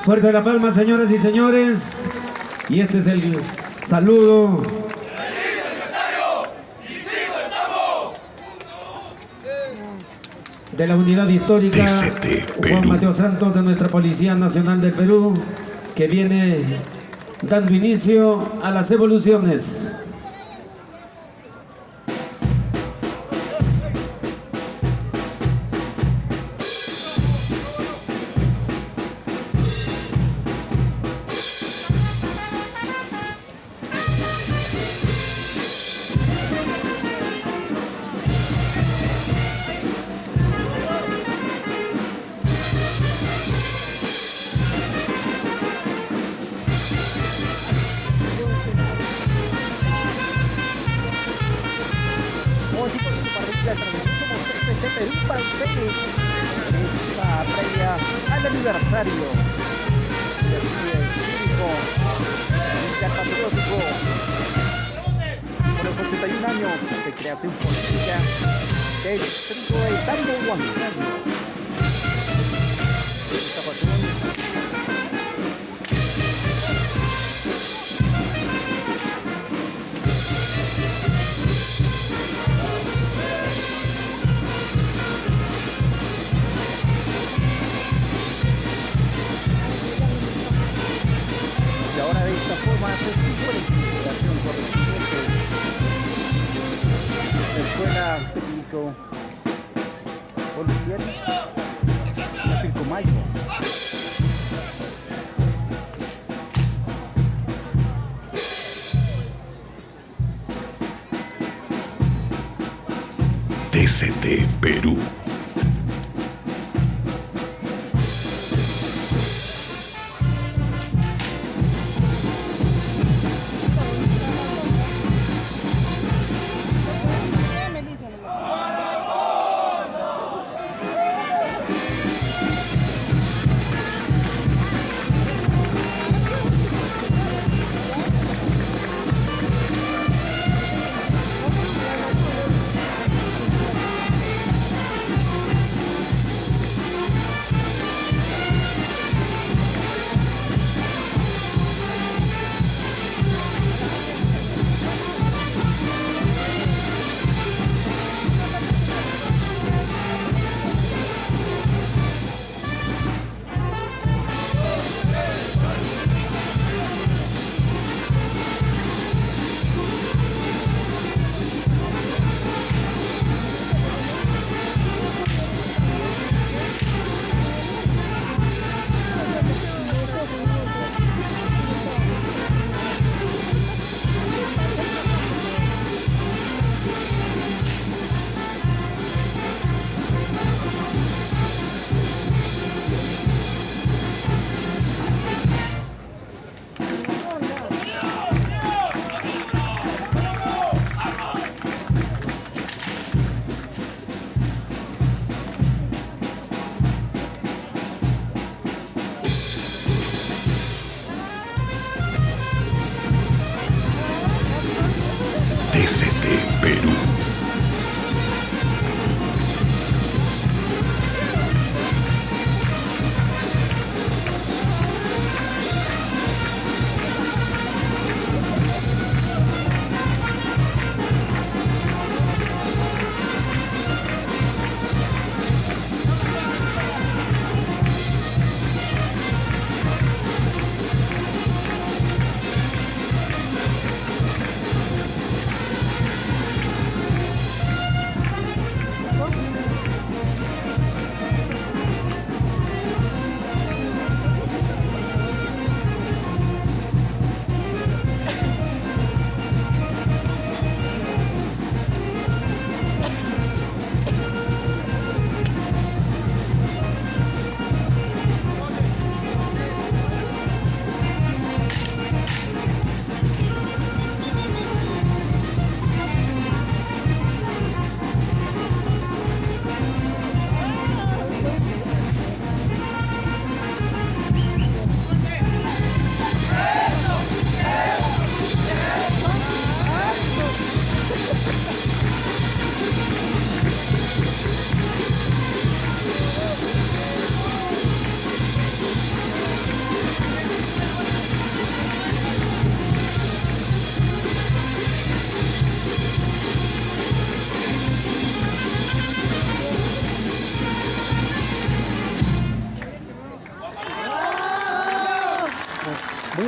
Fuerte la palma, señoras y señores. Y este es el saludo de la unidad histórica Juan Mateo Santos de nuestra Policía Nacional del Perú, que viene dando inicio a las evoluciones. Perú para ustedes, esta previa al aniversario del cívico, del patriótico, por los 81 años de creación política del distrito de Tambo Huancayo. Esta pasión esta forma se fijó la investigación correspondiente de la Escuela Técnico Policial de Pilcomayo. TCT Perú.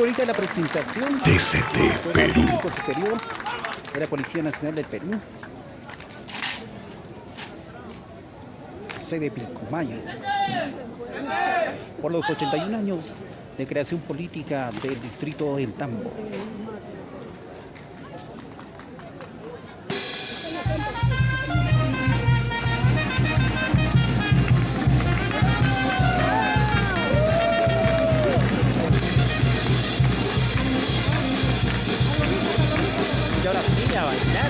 bonita la presentación. TCT Perú. Superior de la Policía Nacional del Perú. Sede Pilcomayo. Por los 81 años de creación política del distrito del Tambo. Y ahora sí, a bailar.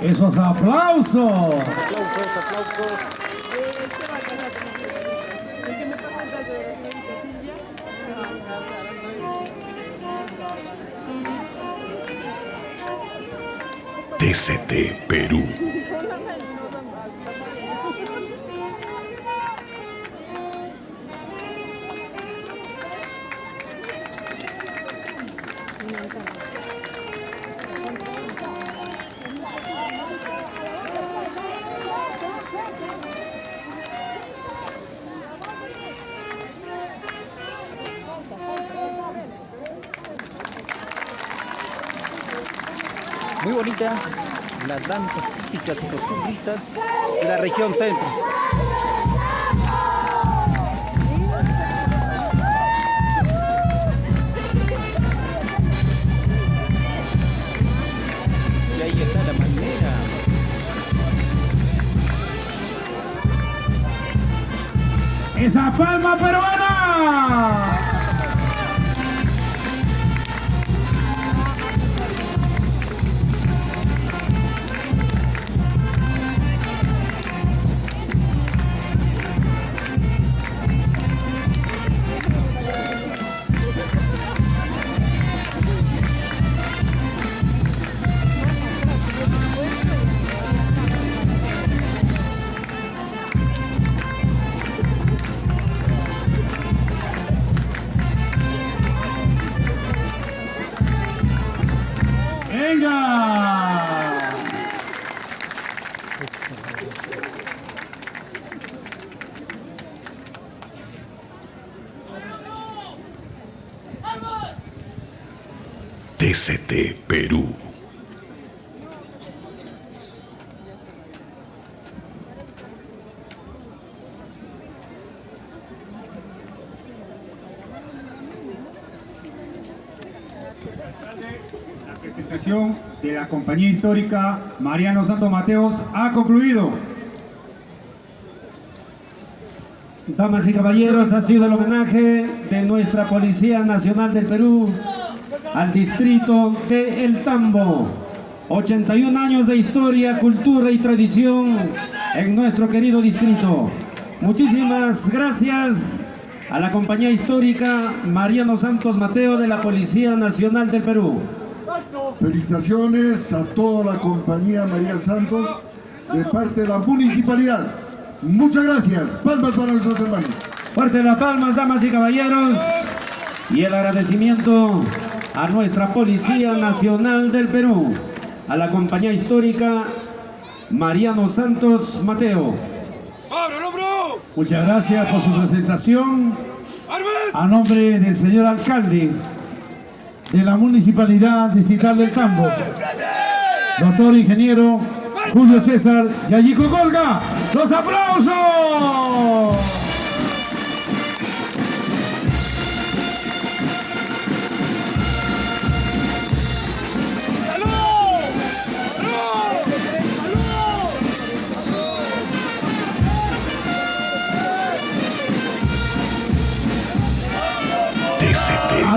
Esos aplausos. Aplausos. TCT Perú. Muy bonita las danzas típicas y costumbristas de la región centro. Y ahí está la manera. Esa palma peruana. Venga. TCT Perú. La presentación de la compañía histórica Mariano Santos Mateos ha concluido. Damas y caballeros, ha sido el homenaje de nuestra Policía Nacional del Perú al distrito de El Tambo. 81 años de historia, cultura y tradición en nuestro querido distrito. Muchísimas gracias a la compañía histórica Mariano Santos Mateo de la Policía Nacional del Perú. Felicitaciones a toda la compañía María Santos de parte de la municipalidad. Muchas gracias. Palmas para nuestros hermanos. Fuerte las palmas, damas y caballeros. Y el agradecimiento a nuestra Policía Nacional del Perú, a la compañía histórica Mariano Santos Mateo. Muchas gracias por su presentación. A nombre del señor alcalde de la Municipalidad Distrital del Tambo, doctor ingeniero Julio César Yayico Colga. ¡Los aplausos!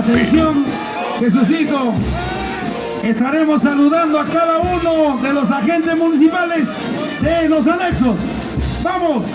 Atención, Jesucito. Estaremos saludando a cada uno de los agentes municipales de los anexos. ¡Vamos!